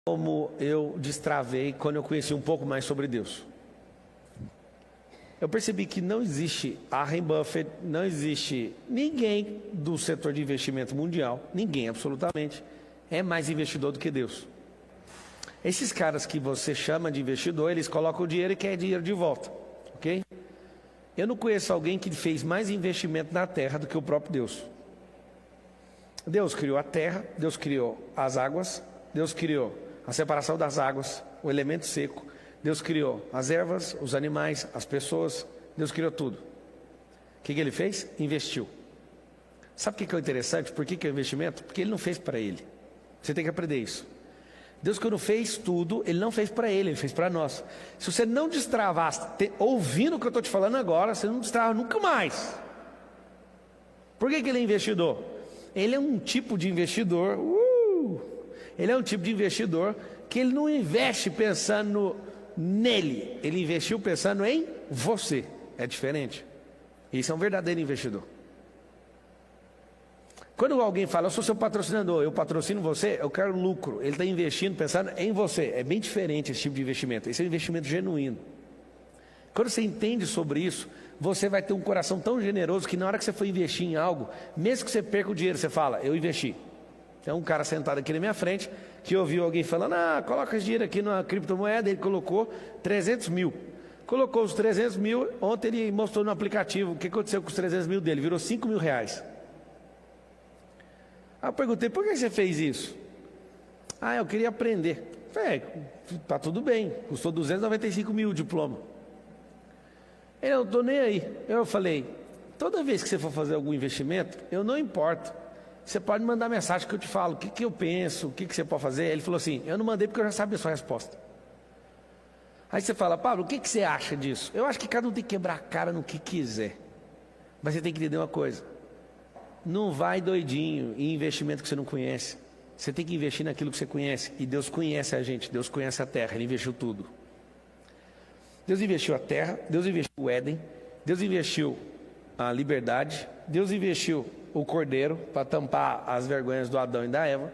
como eu destravei quando eu conheci um pouco mais sobre Deus. Eu percebi que não existe Warren Buffett, não existe ninguém do setor de investimento mundial, ninguém absolutamente, é mais investidor do que Deus. Esses caras que você chama de investidor, eles colocam o dinheiro e querem dinheiro de volta, ok? Eu não conheço alguém que fez mais investimento na terra do que o próprio Deus. Deus criou a terra, Deus criou as águas, Deus criou a separação das águas, o elemento seco, Deus criou as ervas, os animais, as pessoas, Deus criou tudo. O que ele fez? Investiu. Sabe o que é interessante? Por que é investimento? Porque ele não fez para ele. Você tem que aprender isso. Deus, quando fez tudo, ele não fez para ele fez para nós. Se você não destravar, ouvindo o que eu estou te falando agora, você não destrava nunca mais. Por que ele é investidor? Ele é um tipo de investidor, ele é um tipo de investidor que ele não investe pensando nele, ele investiu pensando em você. É diferente. Isso é um verdadeiro investidor. Quando alguém fala, eu sou seu patrocinador, eu patrocino você, eu quero lucro, ele está investindo pensando em você. É bem diferente esse tipo de investimento. Esse é um investimento genuíno. Quando você entende sobre isso, você vai ter um coração tão generoso que na hora que você for investir em algo, mesmo que você perca o dinheiro, você fala, eu investi. Tem um cara sentado aqui na minha frente que ouviu alguém falando, coloca esse dinheiro aqui na criptomoeda, ele colocou 300 mil. Colocou os 300 mil, ontem ele mostrou no aplicativo o que aconteceu com os 300 mil dele, virou 5 mil reais. Aí eu perguntei, por que você fez isso? Eu queria aprender. Falei, tá tudo bem, custou 295 mil o diploma. Ele, eu não estou nem aí. Eu falei, toda vez que você for fazer algum investimento, eu não importo. Você pode mandar mensagem que eu te falo, o que eu penso, o que você pode fazer. Ele falou assim, eu não mandei porque eu já sabia a sua resposta. Aí você fala, Pablo, o que você acha disso? Eu acho que cada um tem que quebrar a cara no que quiser. Mas você tem que entender uma coisa. Não vai doidinho em investimento que você não conhece. Você tem que investir naquilo que você conhece. E Deus conhece a gente, Deus conhece a terra, Ele investiu tudo. Deus investiu a terra, Deus investiu o Éden, Deus investiu a liberdade, Deus investiu o cordeiro para tampar as vergonhas do Adão e da Eva,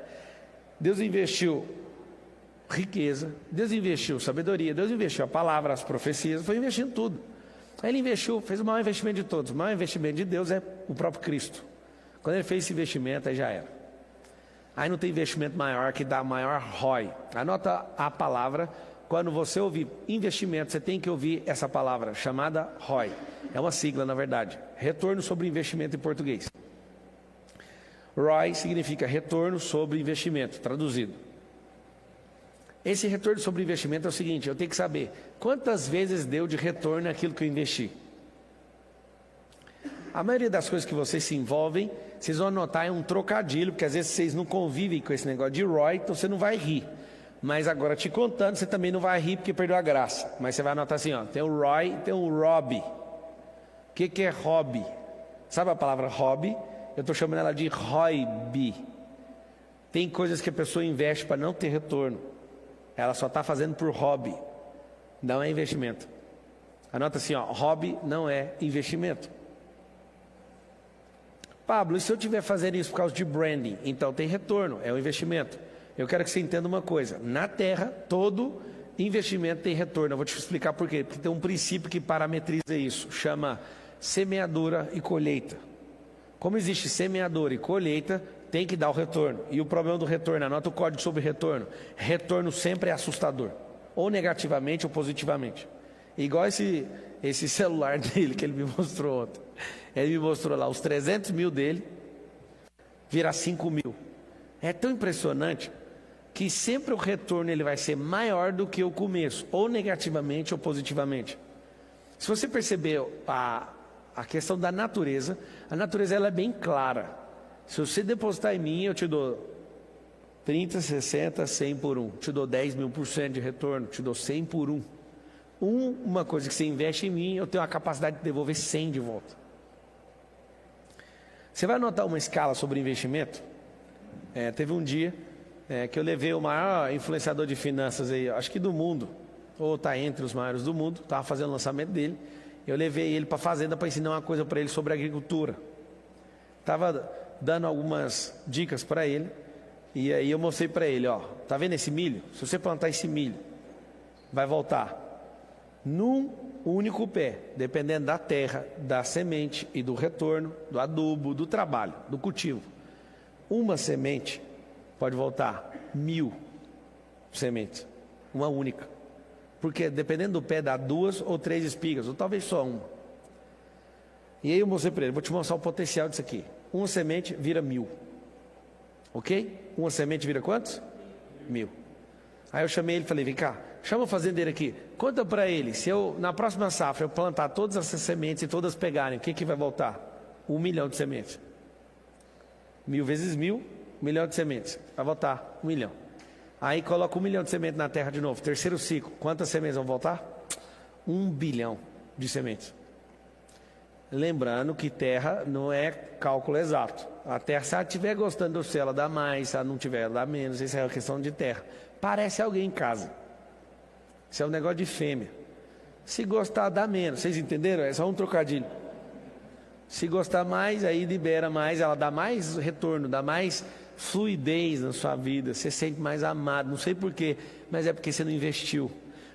Deus investiu riqueza, Deus investiu sabedoria, Deus investiu a palavra, as profecias, foi investindo tudo. Aí Ele investiu, fez o maior investimento de todos. O maior investimento de Deus é o próprio Cristo. Quando Ele fez esse investimento, aí já era. Aí não tem investimento maior que dá maior ROI. Anota a palavra. Quando você ouvir investimento, você tem que ouvir essa palavra, chamada ROI. É uma sigla, na verdade. Retorno sobre investimento em português. ROI significa retorno sobre investimento, traduzido. Esse retorno sobre investimento é o seguinte, eu tenho que saber quantas vezes deu de retorno aquilo que eu investi. A maioria das coisas que vocês se envolvem, vocês vão anotar é um trocadilho, porque às vezes vocês não convivem com esse negócio de ROI, então você não vai rir. Mas agora te contando, você também não vai rir porque perdeu a graça. Mas você vai anotar assim, tem o ROI e tem o ROB. O que é hobby? Sabe a palavra hobby? Eu estou chamando ela de ROIB. Tem coisas que a pessoa investe para não ter retorno. Ela só está fazendo por hobby. Não é investimento. Anota assim, hobby não é investimento. Pablo, e se eu estiver fazendo isso por causa de branding? Então tem retorno, é um investimento. Eu quero que você entenda uma coisa, na terra todo investimento tem retorno, eu vou te explicar por quê, porque tem um princípio que parametriza isso, chama semeadura e colheita. Como existe semeadura e colheita, tem que dar o retorno, e o problema do retorno, anota o código sobre retorno, retorno sempre é assustador, ou negativamente ou positivamente, igual esse celular dele que ele me mostrou ontem, ele me mostrou lá os 300 mil dele, virar 5 mil, é tão impressionante, que sempre o retorno ele vai ser maior do que o começo, ou negativamente ou positivamente. Se você perceber a questão da natureza, a natureza ela é bem clara. Se você depositar em mim, eu te dou 30, 60, 100 por 1. Te dou 10.000% de retorno, te dou 100 por 1. Uma coisa que você investe em mim, eu tenho a capacidade de devolver 100 de volta. Você vai anotar uma escala sobre investimento? Teve um dia que eu levei o maior influenciador de finanças aí, acho que do mundo, ou está entre os maiores do mundo, estava fazendo o lançamento dele, eu levei ele para a fazenda para ensinar uma coisa para ele sobre agricultura, estava dando algumas dicas para ele, E aí eu mostrei para ele, ó, tá vendo esse milho? Se você plantar esse milho, vai voltar num único pé, dependendo da terra, da semente e do retorno, do adubo, do trabalho, do cultivo. Uma semente pode voltar 1000 sementes, uma única. Porque dependendo do pé dá 2 ou 3 espigas, ou talvez só uma. E aí eu mostrei para ele, vou te mostrar o potencial disso aqui. Uma semente vira 1000. Ok? Uma semente vira quantos? 1000. Aí eu chamei ele e falei, vem cá, chama o fazendeiro aqui, conta para ele, se eu, na próxima safra, eu plantar todas essas sementes e todas pegarem, o que vai voltar? 1 milhão de sementes. 1000 vezes 1000, 1 milhão de sementes. Vai voltar 1 milhão. Aí coloca 1 milhão de sementes na terra de novo. Terceiro ciclo, quantas sementes vão voltar? 1 bilhão de sementes. Lembrando que terra não é cálculo exato. A terra, se ela estiver gostando do céu, ela dá mais, se ela não tiver, ela dá menos. Isso é uma questão de terra. Parece alguém em casa. Isso é um negócio de fêmea. Se gostar, dá menos. Vocês entenderam? É só um trocadilho. Se gostar mais, aí libera mais, ela dá mais retorno, dá mais fluidez na sua vida. Você se sente mais amado. Não sei porquê, mas é porque você não investiu.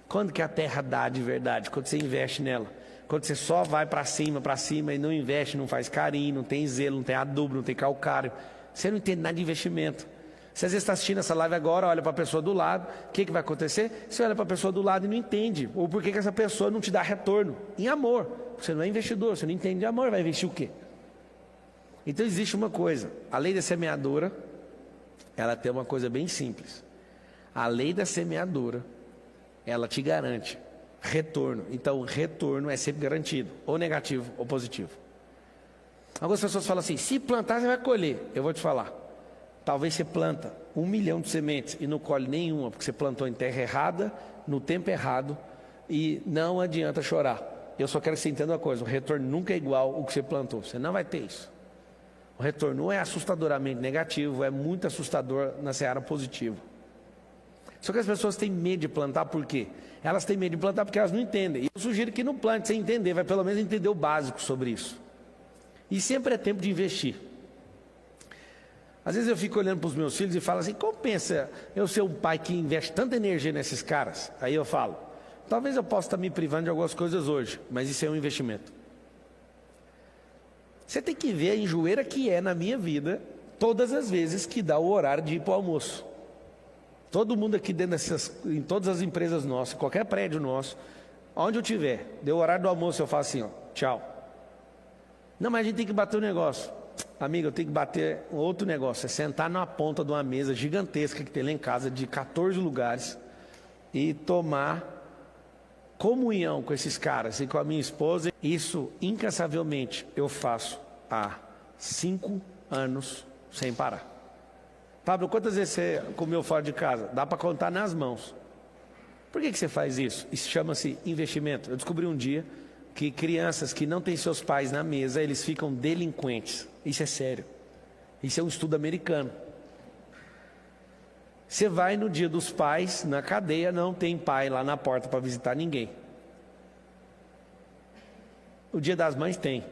Quando que a terra dá de verdade? Quando você investe nela. Quando você só vai para cima e não investe, não faz carinho, não tem zelo, não tem adubo, não tem calcário. Você não entende nada de investimento. Você às vezes está assistindo essa live agora, olha para a pessoa do lado, o que vai acontecer? Você olha para a pessoa do lado e não entende. Ou por que essa pessoa não te dá retorno? Em amor. Você não é investidor, você não entende de amor, vai investir o quê? Então existe uma coisa, a lei da semeadora, ela tem uma coisa bem simples. A lei da semeadora, ela te garante retorno. Então, o retorno é sempre garantido, ou negativo ou positivo. Algumas pessoas falam assim, se plantar você vai colher. Eu vou te falar, talvez você planta 1 milhão de sementes e não colhe nenhuma, porque você plantou em terra errada, no tempo errado, e não adianta chorar. Eu só quero que você entenda uma coisa, o retorno nunca é igual ao que você plantou, você não vai ter isso. O retorno não é assustadoramente negativo, é muito assustador na seara positiva. Só que as pessoas têm medo de plantar, por quê? Elas têm medo de plantar porque elas não entendem. E eu sugiro que não plante sem entender, vai pelo menos entender o básico sobre isso. E sempre é tempo de investir. Às vezes eu fico olhando para os meus filhos e falo assim, compensa eu ser um pai que investe tanta energia nesses caras? Aí eu falo, talvez eu possa estar me privando de algumas coisas hoje, mas isso é um investimento. Você tem que ver a enjoeira que é na minha vida, todas as vezes que dá o horário de ir para o almoço. Todo mundo aqui dentro em todas as empresas nossas, qualquer prédio nosso, onde eu tiver, deu o horário do almoço, eu falo assim, ó, tchau. Não, mas a gente tem que bater um negócio. Amigo, eu tenho que bater um outro negócio, é sentar na ponta de uma mesa gigantesca que tem lá em casa, de 14 lugares, e tomar comunhão com esses caras e com a minha esposa. Isso, incansavelmente, eu faço há 5 anos sem parar. Pablo, quantas vezes você comeu fora de casa? Dá para contar nas mãos. Por que você faz isso? Isso chama-se investimento. Eu descobri um dia que crianças que não têm seus pais na mesa, eles ficam delinquentes. Isso é sério. Isso é um estudo americano. Você vai no dia dos pais, na cadeia, não tem pai lá na porta para visitar ninguém. O dia das mães tem.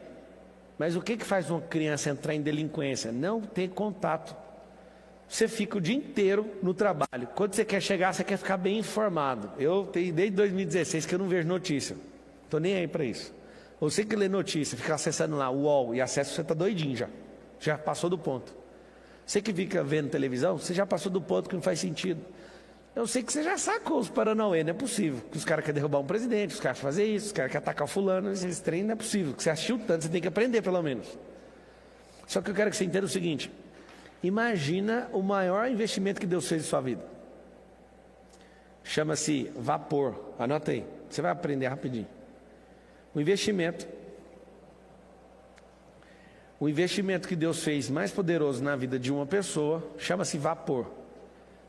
Mas o que faz uma criança entrar em delinquência? Não ter contato. Você fica o dia inteiro no trabalho. Quando você quer chegar, você quer ficar bem informado. Eu tenho desde 2016 que eu não vejo notícia. Estou nem aí para isso. Você que lê notícia, fica acessando lá o UOL e acessa, você está doidinho já. Já passou do ponto. Você que fica vendo televisão, você já passou do ponto que não faz sentido. Eu sei que você já sacou os paranauê, não é possível. Que os caras querem derrubar um presidente, os caras fazer isso, os caras querem atacar fulano, esse trem não é possível. Que você assistiu tanto, você tem que aprender pelo menos. Só que eu quero que você entenda o seguinte. Imagina o maior investimento que Deus fez em sua vida. Chama-se vapor. Anota aí, você vai aprender rapidinho. O investimento que Deus fez mais poderoso na vida de uma pessoa chama-se vapor.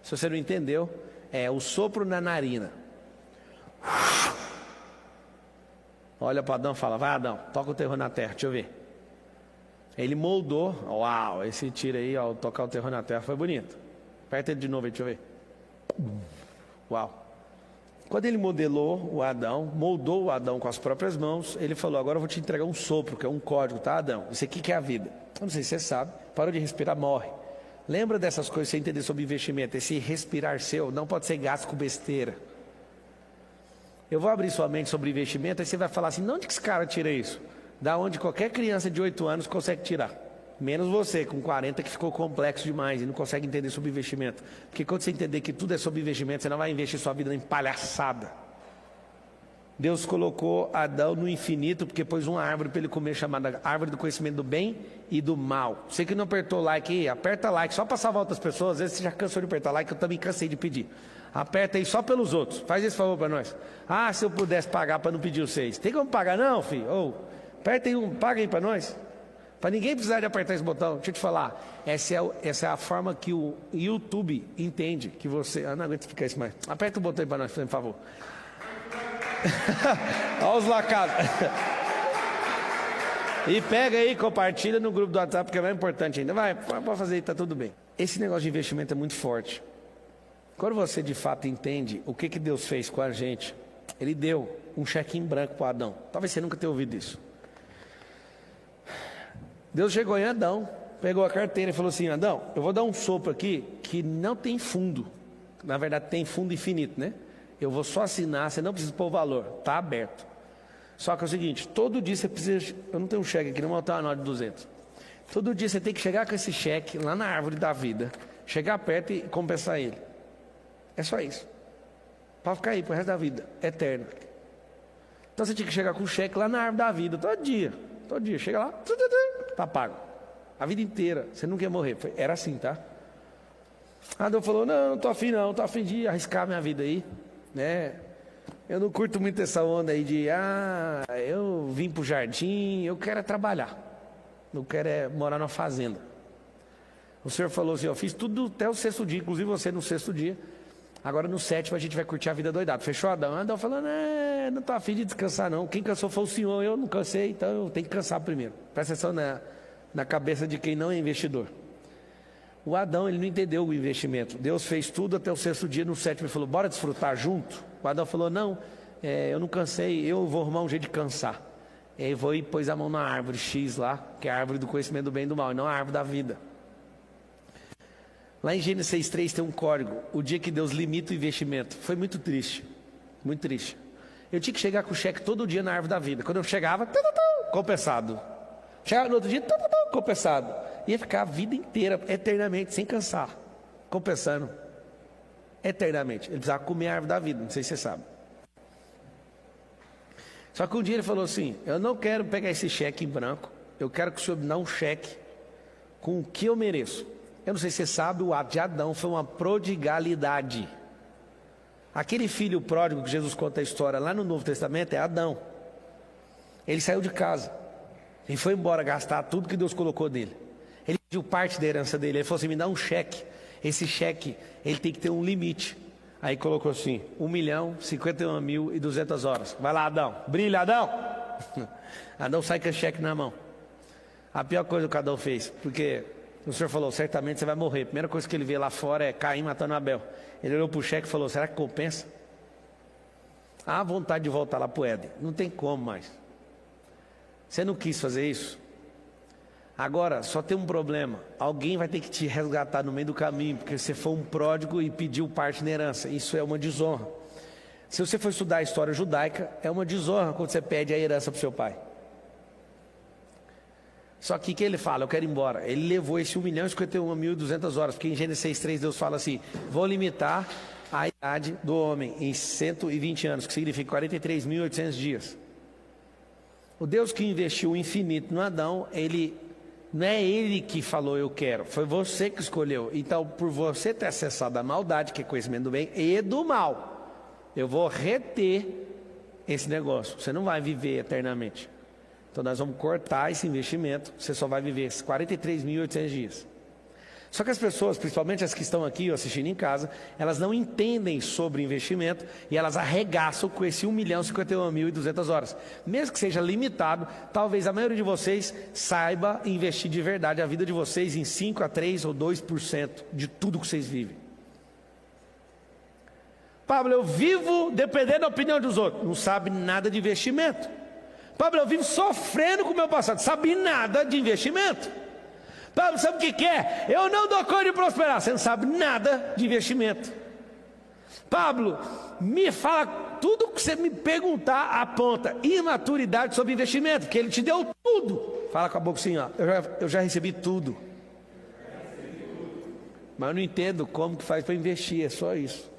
Se você não entendeu, é o sopro na narina. Olha para Adão e fala, vai Adão, toca o terror na terra, deixa eu ver. Ele moldou, uau, esse tiro aí, ó, tocar o terror na terra foi bonito. Aperta ele de novo aí, deixa eu ver. Uau. Quando ele moldou o Adão com as próprias mãos, ele falou, agora eu vou te entregar um sopro, que é um código, tá Adão? Isso aqui que é a vida. Eu não sei se você sabe, parou de respirar, morre. Lembra dessas coisas, você entender sobre investimento. Esse respirar seu não pode ser gasto com besteira. Eu vou abrir sua mente sobre investimento, aí você vai falar assim, de onde que esse cara tira isso? Da onde qualquer criança de 8 anos consegue tirar. Menos você, com 40, que ficou complexo demais e não consegue entender sobre investimento. Porque quando você entender que tudo é sobre investimento, você não vai investir sua vida em palhaçada. Deus colocou Adão no infinito, porque pôs uma árvore para ele comer, chamada árvore do conhecimento do bem e do mal. Você que não apertou like aí, aperta like, só para salvar outras pessoas. Às vezes você já cansou de apertar like, eu também cansei de pedir. Aperta aí só pelos outros, faz esse favor para nós. Ah, se eu pudesse pagar para não pedir vocês. Tem como pagar não, filho? Aperta aí paga aí para nós. Para ninguém precisar de apertar esse botão. Deixa eu te falar, essa é a forma que o YouTube entende que você... não aguento ficar isso mais. Aperta o botão aí para nós, por favor. Olha os lacados. E pega aí, compartilha no grupo do WhatsApp, que é mais importante ainda. Vai, pode fazer aí, tá tudo bem. Esse negócio de investimento é muito forte. Quando você de fato entende o que Deus fez com a gente, Ele deu um cheque em branco para Adão. Talvez você nunca tenha ouvido isso. Deus chegou em Adão, pegou a carteira e falou assim, Adão, eu vou dar um sopro aqui que não tem fundo. Na verdade tem fundo infinito, né? Eu vou só assinar, você não precisa pôr o valor, está aberto. Só que é o seguinte, todo dia você precisa... Eu não tenho um cheque aqui, não vou ter uma nota de 200. Todo dia você tem que chegar com esse cheque lá na árvore da vida, chegar perto e compensar ele. É só isso. Para ficar aí pro resto da vida, eterno. Então você tinha que chegar com o cheque lá na árvore da vida, todo dia. Todo dia, chega lá, tá pago. A vida inteira, você nunca ia morrer. Era assim, tá? Adão falou, não tô afim não, tô afim de arriscar minha vida aí. Né? Eu não curto muito essa onda aí de eu vim pro jardim, eu quero é trabalhar, eu quero é morar numa fazenda. O Senhor falou assim, eu fiz tudo até o 6º dia, inclusive você no 6º dia, agora no 7º a gente vai curtir a vida doidada. Fechou, Adão? Adão falou, não tô afim de descansar não, quem cansou foi o Senhor, eu não cansei, então eu tenho que cansar primeiro. Presta atenção na cabeça de quem não é investidor. O Adão, ele não entendeu o investimento. Deus fez tudo até o 6º dia, no 7º ele falou, bora desfrutar junto? O Adão falou, não, eu não cansei, eu vou arrumar um jeito de cansar. E aí foi e pôs a mão na árvore X lá, que é a árvore do conhecimento do bem e do mal, e não a árvore da vida. Lá em Gênesis 6:3 tem um código, o dia que Deus limita o investimento. Foi muito triste. Eu tinha que chegar com o cheque todo dia na árvore da vida. Quando eu chegava, compensado. Chegava no outro dia, compensado. Ia ficar a vida inteira, eternamente, sem cansar, compensando, eternamente. Ele precisava comer a árvore da vida, não sei se você sabe. Só que um dia ele falou assim, eu não quero pegar esse cheque em branco, eu quero que o Senhor me dê um cheque com o que eu mereço. Eu não sei se você sabe, o ato de Adão foi uma prodigalidade. Aquele filho pródigo que Jesus conta a história lá no Novo Testamento é Adão. Ele saiu de casa e foi embora gastar tudo que Deus colocou nele. Ele pediu parte da herança dele, ele falou assim, me dá um cheque. Esse cheque, ele tem que ter um limite. Aí colocou assim, 1.051.200 horas. Vai lá, Adão, brilha, Adão. Adão sai com esse cheque na mão. A pior coisa que Adão fez, porque o Senhor falou, certamente você vai morrer. A primeira coisa que ele vê lá fora é Caim matando Abel. Ele olhou para o cheque e falou, será que compensa? Há vontade de voltar lá para o Éden, não tem como mais. Você não quis fazer isso? Agora, só tem um problema. Alguém vai ter que te resgatar no meio do caminho, porque você foi um pródigo e pediu parte na herança. Isso é uma desonra. Se você for estudar a história judaica, é uma desonra quando você pede a herança para o seu pai. Só que o que ele fala? Eu quero ir embora. Ele levou esse 1.051.200 horas, porque em Gênesis 6:3 Deus fala assim, vou limitar a idade do homem em 120 anos, que significa 43.800 dias. O Deus que investiu o infinito no Adão, não é ele que falou eu quero, foi você que escolheu. Então, por você ter acessado a maldade, que é conhecimento do bem e do mal, eu vou reter esse negócio. Você não vai viver eternamente. Então nós vamos cortar esse investimento, você só vai viver 43.800 dias. Só que as pessoas, principalmente as que estão aqui assistindo em casa, elas não entendem sobre investimento e elas arregaçam com esse 1.051.200 horas. Mesmo que seja limitado, talvez a maioria de vocês saiba investir de verdade a vida de vocês em 5 a 3 ou 2% de tudo que vocês vivem. Pablo, eu vivo dependendo da opinião dos outros. Não sabe nada de investimento. Pablo, eu vivo sofrendo com o meu passado. Sabe nada de investimento. Pablo, sabe o que é? Eu não dou conta de prosperar. Você não sabe nada de investimento. Pablo, me fala tudo que você me perguntar, aponta imaturidade sobre investimento, porque ele te deu tudo. Fala com a boca assim, ó, eu já recebi tudo. Mas eu não entendo como que faz para investir, é só isso.